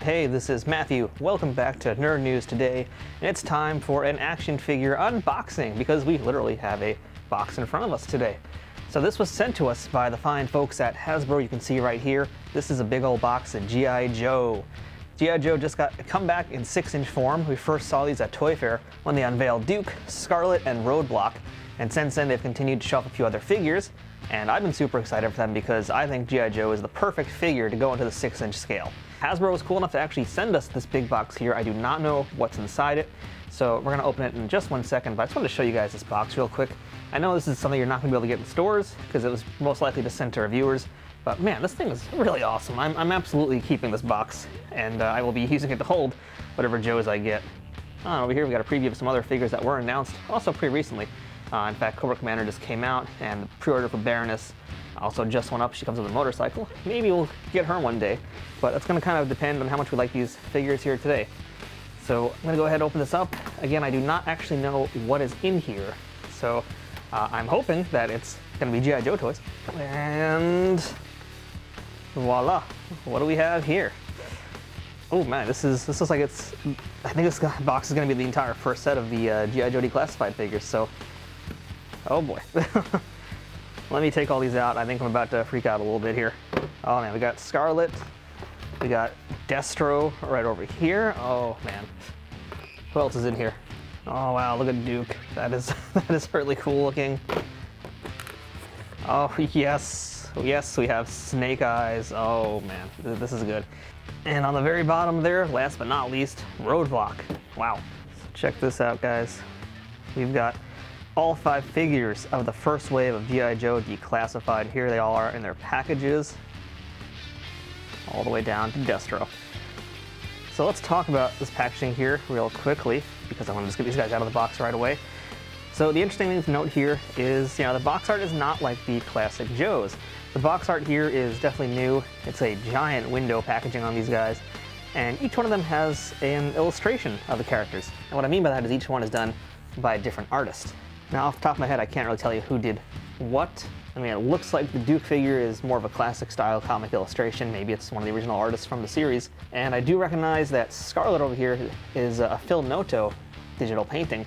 Hey, this is Matthew. Welcome back to Nerd News Today, and it's time for an action figure unboxing because we literally have a box in front of us today. So this was sent to us by the fine folks at Hasbro. You can see right here, this is a big old box of G.I. Joe. G.I. Joe just got come back in 6-inch form. We first saw these at Toy Fair when they unveiled Duke, Scarlett, and Roadblock, and since then they've continued to show off a few other figures, and I've been super excited for them because I think G.I. Joe is the perfect figure to go into the 6-inch scale. Hasbro was cool enough to actually send us this big box here. I do not know what's inside it, so we're going to open it in just 1 second, but I just wanted to show you guys this box real quick. I know this is something you're not going to be able to get in stores because it was most likely just sent to reviewers, but man, this thing is really awesome. I'm absolutely keeping this box, and I will be using it to hold whatever Joes I get. Over here we got a preview of some other figures that were announced also pretty recently. In fact, Cobra Commander just came out, and the pre-order for Baroness also just went up. She comes with a motorcycle. Maybe we'll get her one day, but it's going to kind of depend on how much we like these figures here today. So I'm going to go ahead and open this up. Again, I do not actually know what is in here, so I'm hoping that it's going to be G.I. Joe toys. And voila, what do we have here? Oh man, this looks like it's, I think this box is going to be the entire first set of the G.I. Joe declassified figures, so oh boy. Let me take all these out. I think I'm about to freak out a little bit here. Oh man, we got Scarlett, we got Destro right over here. Oh man, who else is in here? Oh wow, look at Duke. That is really cool looking. Oh yes, yes, we have Snake Eyes. Oh man, this is good. And on the very bottom there, last but not least, Roadblock. Wow, check this out, guys. We've got all 5 figures of the first wave of G.I. Joe declassified. Here they all are in their packages, all the way down to Destro. So let's talk about this packaging here real quickly, because I want to just get these guys out of the box right away. So the interesting thing to note here is, the box art is not like the classic Joes. The box art here is definitely new. It's a giant window packaging on these guys, and each one of them has an illustration of the characters. And what I mean by that is each one is done by a different artist. Now, off the top of my head, I can't really tell you who did what. I mean, it looks like the Duke figure is more of a classic style comic illustration. Maybe it's one of the original artists from the series. And I do recognize that Scarlett over here is a Phil Noto digital painting,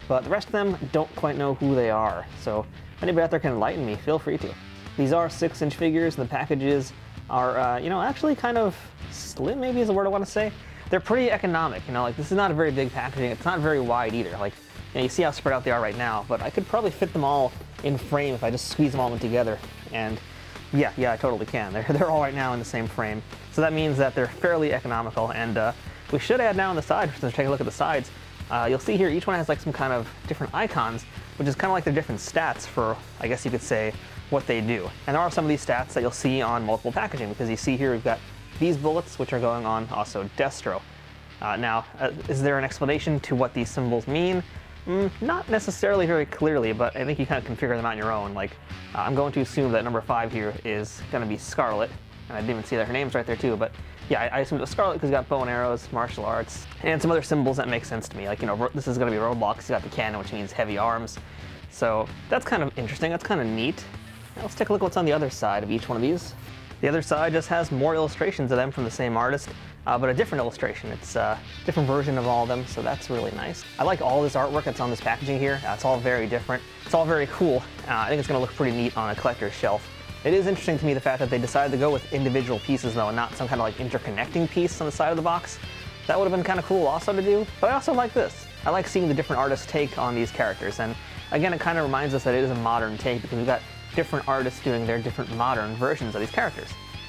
but the rest of them don't quite know who they are. So if anybody out there can enlighten me, feel free to. These are 6-inch figures, and the packages are, actually kind of slim, maybe is the word I want to say. They're pretty economic, like this is not a very big packaging. It's not very wide either. Like, you see how spread out they are right now, but I could probably fit them all in frame if I just squeeze them all in together. And yeah, I totally can. They're all right now in the same frame. So that means that they're fairly economical. And we should add now on the side, so take a look at the sides. You'll see here each one has like some kind of different icons, which is kind of like their different stats for, I guess you could say, what they do. And there are some of these stats that you'll see on multiple packaging, because you see here we've got these bullets, which are going on also Destro. Now, is there an explanation to what these symbols mean? Not necessarily very clearly, but I think you kind of can figure them out on your own. Like, I'm going to assume that number 5 here is going to be Scarlett, and I didn't even see that her name's right there too, but yeah, I assumed it was Scarlett because he's got bow and arrows, martial arts, and some other symbols that make sense to me. Like, this is going to be Roadblock, he's got the cannon, which means heavy arms. So that's kind of interesting, that's kind of neat. Now let's take a look at what's on the other side of each one of these. The other side just has more illustrations of them from the same artist, but a different illustration. It's a different version of all of them, so that's really nice. I like all this artwork that's on this packaging here. It's all very different. It's all very cool. I think it's going to look pretty neat on a collector's shelf. It is interesting to me the fact that they decided to go with individual pieces though, and not some kind of like interconnecting piece on the side of the box. That would have been kind of cool also to do, but I also like this. I like seeing the different artists' take on these characters, and again, it kind of reminds us that it is a modern take because we've got different artists doing their different modern versions of these characters.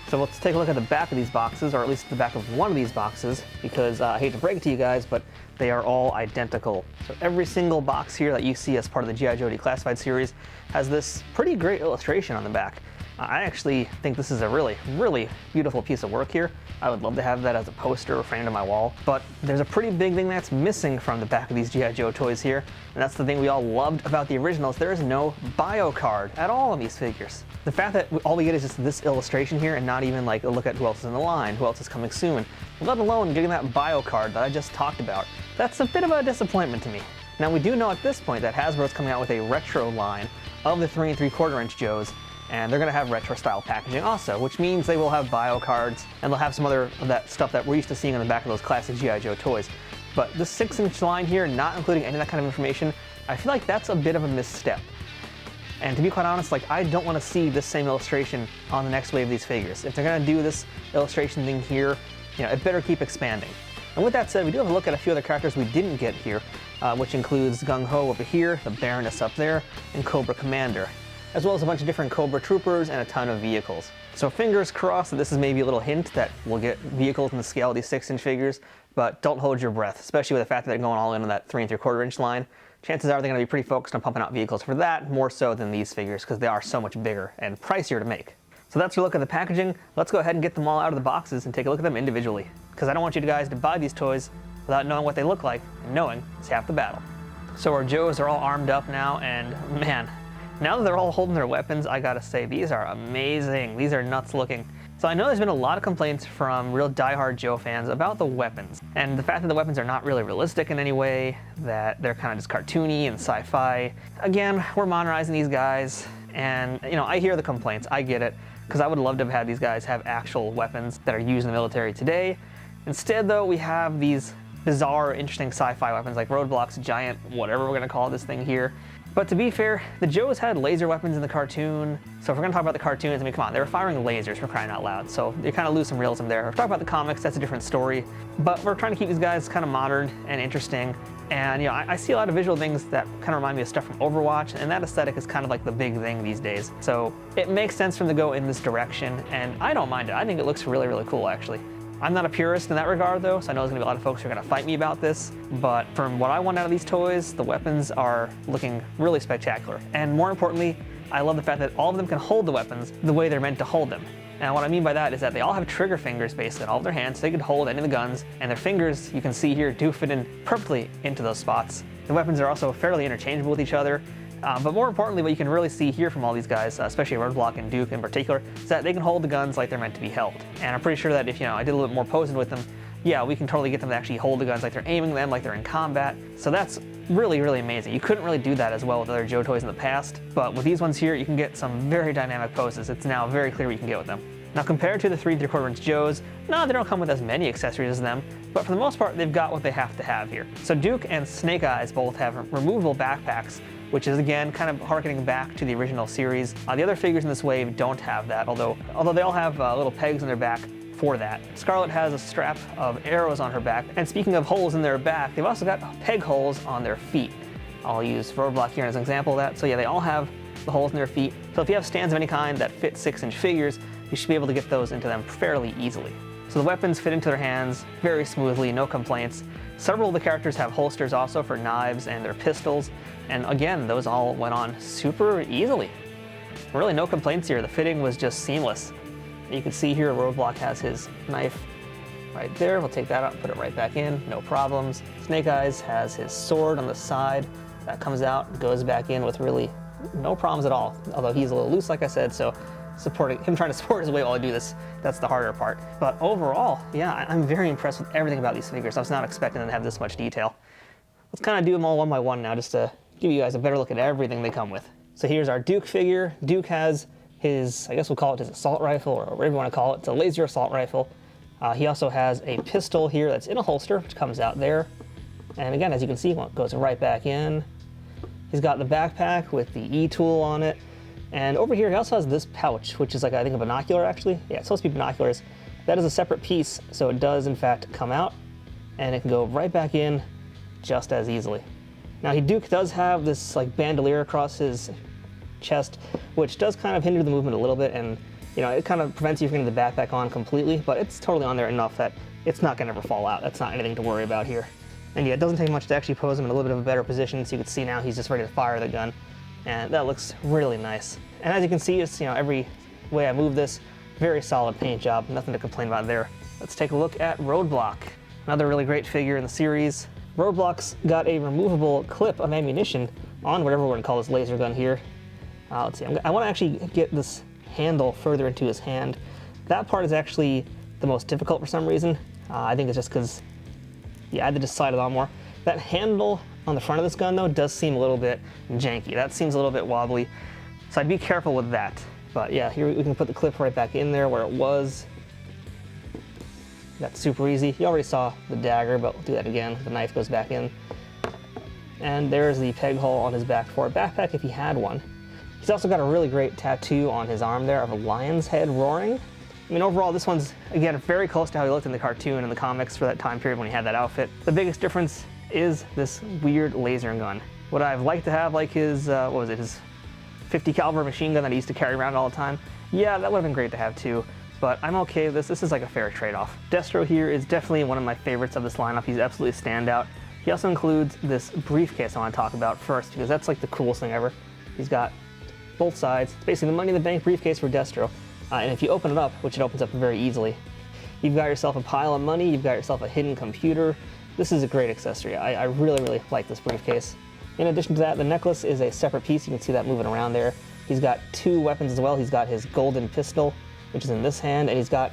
So let's take a look at the back of these boxes, or at least the back of one of these boxes, because I hate to break it to you guys, but they are all identical. So every single box here that you see as part of the G.I. Joe Declassified series has this pretty great illustration on the back. I actually think this is a really, really beautiful piece of work here. I would love to have that as a poster or framed on my wall, but there's a pretty big thing that's missing from the back of these G.I. Joe toys here, and that's the thing we all loved about the originals. There is no bio card at all on these figures. The fact that all we get is just this illustration here and not even like a look at who else is in the line, who else is coming soon, let alone getting that bio card that I just talked about, that's a bit of a disappointment to me. Now we do know at this point that Hasbro is coming out with a retro line of the 3 3/4 inch Joes, And they're going to have retro style packaging also, which means they will have bio cards, and they'll have some other of that stuff that we're used to seeing on the back of those classic G.I. Joe toys. But this 6-inch line here, not including any of that kind of information, I feel like that's a bit of a misstep. And to be quite honest, like, I don't want to see this same illustration on the next wave of these figures. If they're going to do this illustration thing here, you know, it better keep expanding. And with that said, we do have a look at a few other characters we didn't get here, which includes Gung Ho over here, the Baroness up there, and Cobra Commander, as well as a bunch of different Cobra troopers and a ton of vehicles. So fingers crossed that this is maybe a little hint that we'll get vehicles in the scale of these 6-inch figures, but don't hold your breath, especially with the fact that they're going all in on that 3 3/4-inch line. Chances are they're going to be pretty focused on pumping out vehicles for that, more so than these figures, because they are so much bigger and pricier to make. So that's your look at the packaging. Let's go ahead and get them all out of the boxes and take a look at them individually, because I don't want you guys to buy these toys without knowing what they look like, and knowing is half the battle. So our Joes are all armed up now, and man, now that they're all holding their weapons, I gotta say, these are amazing. These are nuts looking. So I know there's been a lot of complaints from real diehard Joe fans about the weapons, and the fact that the weapons are not really realistic in any way, that they're kind of just cartoony and sci-fi. Again, we're modernizing these guys, and you know, I hear the complaints, I get it, because I would love to have had these guys have actual weapons that are used in the military today. Instead though, we have these bizarre, interesting sci-fi weapons like Roadblock's giant, whatever we're gonna call this thing here. But to be fair, the Joes had laser weapons in the cartoon, so if we're gonna talk about the cartoons, I mean, come on, they were firing lasers for crying out loud, so you kind of lose some realism there. If we talk about the comics, that's a different story, but we're trying to keep these guys kind of modern and interesting, and you know, I see a lot of visual things that kind of remind me of stuff from Overwatch, and that aesthetic is kind of like the big thing these days. So it makes sense for them to go in this direction, and I don't mind it. I think it looks really, really cool, actually. I'm not a purist in that regard though, so I know there's gonna be a lot of folks who are gonna fight me about this, but from what I want out of these toys, the weapons are looking really spectacular. And more importantly, I love the fact that all of them can hold the weapons the way they're meant to hold them. And what I mean by that is that they all have trigger fingers basically on all of their hands, so they can hold any of the guns, and their fingers, you can see here, do fit in perfectly into those spots. The weapons are also fairly interchangeable with each other. But more importantly, what you can really see here from all these guys, especially Roadblock and Duke in particular, is that they can hold the guns like they're meant to be held. And I'm pretty sure that if, you know, I did a little bit more posing with them, yeah, we can totally get them to actually hold the guns like they're aiming them, like they're in combat. So that's really, really amazing. You couldn't really do that as well with other Joe toys in the past, but with these ones here, you can get some very dynamic poses. It's now very clear what you can get with them. Now compared to the 3 3/4-inch Joes, no, they don't come with as many accessories as them, but for the most part, they've got what they have to have here. So Duke and Snake Eyes both have removable backpacks, which is again kind of harkening back to the original series. The other figures in this wave don't have that, although they all have little pegs in their back for that. Scarlett has a strap of arrows on her back, and speaking of holes in their back, they've also got peg holes on their feet. I'll use Roadblock here as an example of that. So yeah, they all have the holes in their feet. So if you have stands of any kind that fit 6-inch figures, you should be able to get those into them fairly easily. So the weapons fit into their hands very smoothly, no complaints. Several of the characters have holsters also for knives and their pistols, and again, those all went on super easily. Really no complaints here, the fitting was just seamless. You can see here Roadblock has his knife right there. We'll take that out and put it right back in, no problems. Snake Eyes has his sword on the side. That comes out, goes back in with really no problems at all, although he's a little loose, like I said, so trying to support his weight while I do this, that's the harder part. But overall, yeah, I'm very impressed with everything about these figures. I was not expecting them to have this much detail. Let's kind of do them all one by one now, just to give you guys a better look at everything they come with. So here's our Duke figure. Duke has his, I guess we'll call it his assault rifle, or whatever you want to call it. It's a laser assault rifle. He also has a pistol here that's in a holster, which comes out there. And again, as you can see, it goes right back in. He's got the backpack with the E-tool on it. And over here, he also has this pouch, which is like, I think, a binocular, actually. Yeah, it's supposed to be binoculars. That is a separate piece, so it does, in fact, come out, and it can go right back in just as easily. Now, Duke does have this, like, bandolier across his chest, which does kind of hinder the movement a little bit, and, you know, it kind of prevents you from getting the backpack on completely, but it's totally on there enough that it's not going to ever fall out. That's not anything to worry about here. And yeah, it doesn't take much to actually pose him in a little bit of a better position, so you can see now he's just ready to fire the gun. And that looks really nice. And as you can see, it's, you know, every way I move this, very solid paint job, nothing to complain about there. Let's take a look at Roadblock, another really great figure in the series. Roadblock's got a removable clip of ammunition on whatever we're gonna call this laser gun here. Let's see, I wanna actually get this handle further into his hand. That part is actually the most difficult for some reason. I think it's just because, yeah, I had to just slide it on more. That handle on the front of this gun, though, does seem a little bit janky. That seems a little bit wobbly, so I'd be careful with that. But yeah, here we can put the clip right back in there where it was. That's super easy. You already saw the dagger, but we'll do that again. The knife goes back in. And there's the peg hole on his back for a backpack if he had one. He's also got a really great tattoo on his arm there of a lion's head roaring. I mean, overall, this one's, again, very close to how he looked in the cartoon and the comics for that time period when he had that outfit. The biggest difference is this weird laser gun. Would I have liked to have like his, what was it, his 50 caliber machine gun that he used to carry around all the time? Yeah, that would have been great to have too, but I'm okay with this. This is like a fair trade-off. Destro here is definitely one of my favorites of this lineup. He's absolutely a standout. He also includes this briefcase I want to talk about first because that's like the coolest thing ever. He's got both sides. It's basically the Money in the Bank briefcase for Destro. And if you open it up, which it opens up very easily, you've got yourself a pile of money, you've got yourself a hidden computer. This is a great accessory. I really, really like this briefcase. In addition to that, the necklace is a separate piece. You can see that moving around there. He's got two weapons as well. He's got his golden pistol, which is in this hand, and he's got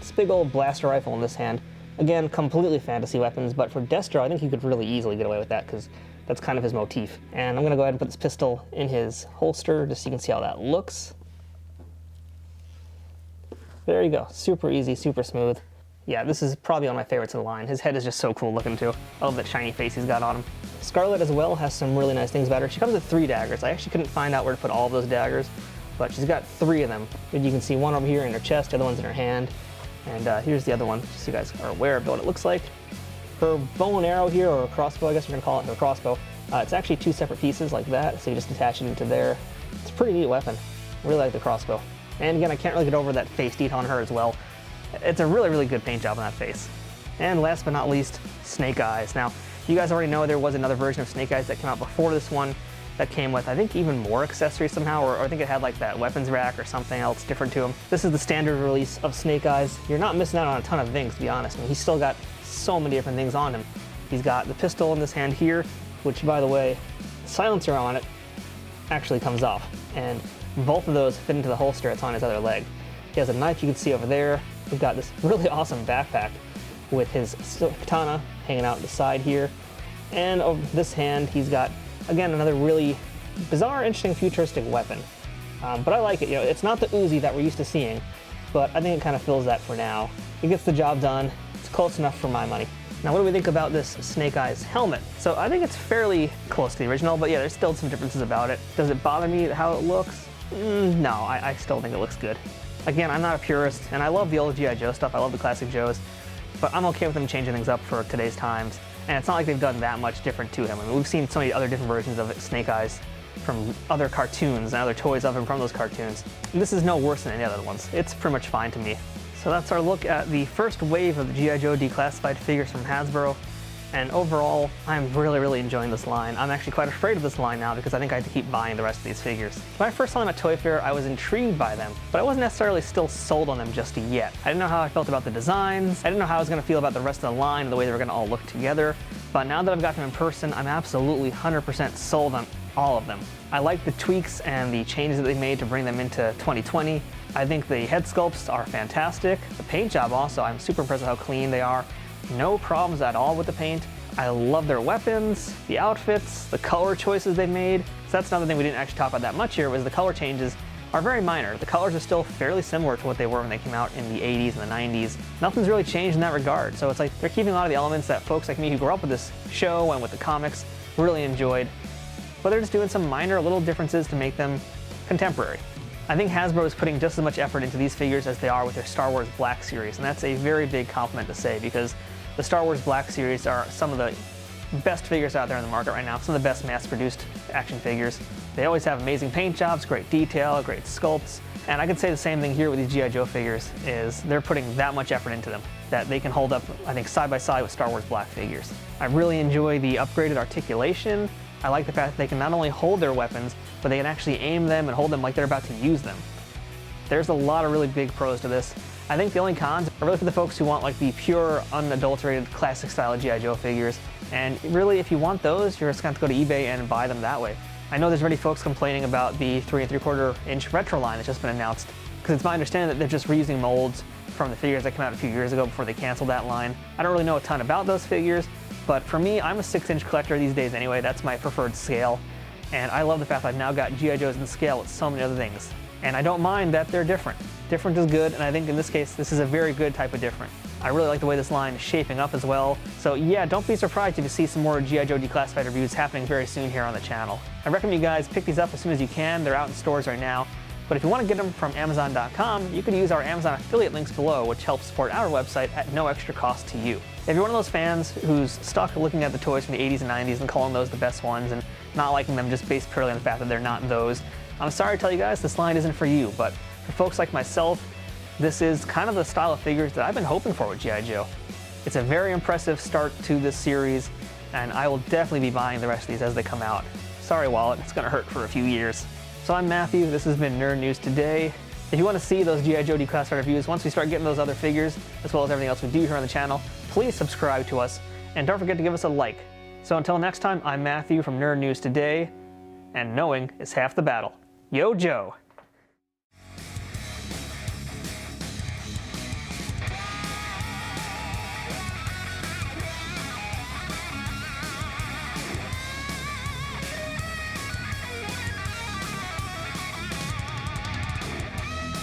this big old blaster rifle in this hand. Again, completely fantasy weapons, but for Destro, I think he could really easily get away with that because that's kind of his motif. And I'm gonna go ahead and put this pistol in his holster just so you can see how that looks. There you go, super easy, super smooth. Yeah, this is probably one of my favorites in the line. His head is just so cool looking too. I love that shiny face he's got on him. Scarlett as well has some really nice things about her. She comes with 3 daggers. I actually couldn't find out where to put all of those daggers, but she's got 3 of them. And you can see one over here in her chest, the other one's in her hand. And here's the other one, just so you guys are aware of what it looks like. Her bow and arrow here, or a crossbow, I guess we're gonna call it, her crossbow. It's actually 2 separate pieces like that, so you just attach it into there. It's a pretty neat weapon. I really like the crossbow. And again, I can't really get over that face detail on her as well. It's a really, really good paint job on that face. And last but not least, Snake Eyes. Now, you guys already know there was another version of Snake Eyes that came out before this one that came with, I think, even more accessories somehow, or I think it had like that weapons rack or something else different to him. This is the standard release of Snake Eyes. You're not missing out on a ton of things, to be honest. I mean, he's still got so many different things on him. He's got the pistol in this hand here, which, by the way, the silencer on it actually comes off, and both of those fit into the holster that's on his other leg. He has a knife you can see over there. We've got this really awesome backpack with his katana hanging out the side here. And over this hand, he's got, again, another really bizarre, interesting, futuristic weapon. But I like it. You know, it's not the Uzi that we're used to seeing, but I think it kind of fills that for now. It gets the job done. It's close enough for my money. Now, what do we think about this Snake Eyes helmet? So I think it's fairly close to the original, but yeah, there's still some differences about it. Does it bother me how it looks? No, I still think it looks good. Again, I'm not a purist, and I love the old G.I. Joe stuff. I love the classic Joes, but I'm okay with them changing things up for today's times. And it's not like they've done that much different to him. I mean, we've seen so many other different versions of Snake Eyes from other cartoons and other toys of him from those cartoons. And this is no worse than any other ones. It's pretty much fine to me. So that's our look at the first wave of the G.I. Joe declassified figures from Hasbro. And overall, I'm really, really enjoying this line. I'm actually quite afraid of this line now because I think I have to keep buying the rest of these figures. When I first saw them at Toy Fair, I was intrigued by them, but I wasn't necessarily still sold on them just yet. I didn't know how I felt about the designs. I didn't know how I was going to feel about the rest of the line and the way they were going to all look together. But now that I've got them in person, I'm absolutely 100% sold on all of them. I like the tweaks and the changes that they made to bring them into 2020. I think the head sculpts are fantastic. The paint job also, I'm super impressed with how clean they are. No problems at all with the paint. I love their weapons, the outfits, the color choices they made. So that's another thing we didn't actually talk about that much here, was the color changes are very minor. The colors are still fairly similar to what they were when they came out in the 80s and the 90s. Nothing's really changed in that regard. So it's like they're keeping a lot of the elements that folks like me who grew up with this show and with the comics really enjoyed, but they're just doing some minor little differences to make them contemporary. I think Hasbro is putting just as much effort into these figures as they are with their Star Wars Black series, and that's a very big compliment to say, because the Star Wars Black series are some of the best figures out there in the market right now, some of the best mass-produced action figures. They always have amazing paint jobs, great detail, great sculpts, and I could say the same thing here with these G.I. Joe figures, is they're putting that much effort into them that they can hold up, I think, side by side with Star Wars Black figures. I really enjoy the upgraded articulation. I like the fact that they can not only hold their weapons, but they can actually aim them and hold them like they're about to use them. There's a lot of really big pros to this. I think the only cons are really for the folks who want like the pure, unadulterated, classic style G.I. Joe figures. And really, if you want those, you're just going to have to go to eBay and buy them that way. I know there's already folks complaining about the 3 3/4 inch retro line that's just been announced, because it's my understanding that they're just reusing molds from the figures that came out a few years ago before they canceled that line. I don't really know a ton about those figures, but for me, I'm a 6-inch collector these days anyway. That's my preferred scale. And I love the fact that I've now got G.I. Joes in scale with so many other things. And I don't mind that they're different. Different is good, and I think in this case, this is a very good type of different. I really like the way this line is shaping up as well. So yeah, don't be surprised if you see some more G.I. Joe Declassified reviews happening very soon here on the channel. I recommend you guys pick these up as soon as you can. They're out in stores right now. But if you want to get them from Amazon.com, you can use our Amazon affiliate links below, which helps support our website at no extra cost to you. If you're one of those fans who's stuck looking at the toys from the 80s and 90s and calling those the best ones and not liking them just based purely on the fact that they're not those, I'm sorry to tell you guys, this line isn't for you. But for folks like myself, this is kind of the style of figures that I've been hoping for with G.I. Joe. It's a very impressive start to this series, and I will definitely be buying the rest of these as they come out. Sorry, Wallet, it's gonna hurt for a few years. So I'm Matthew, this has been Nerd News Today. If you want to see those G.I. Joe Declassified reviews, once we start getting those other figures, as well as everything else we do here on the channel, please subscribe to us, and don't forget to give us a like. So until next time, I'm Matthew from Nerd News Today, and knowing is half the battle. Yo, Joe!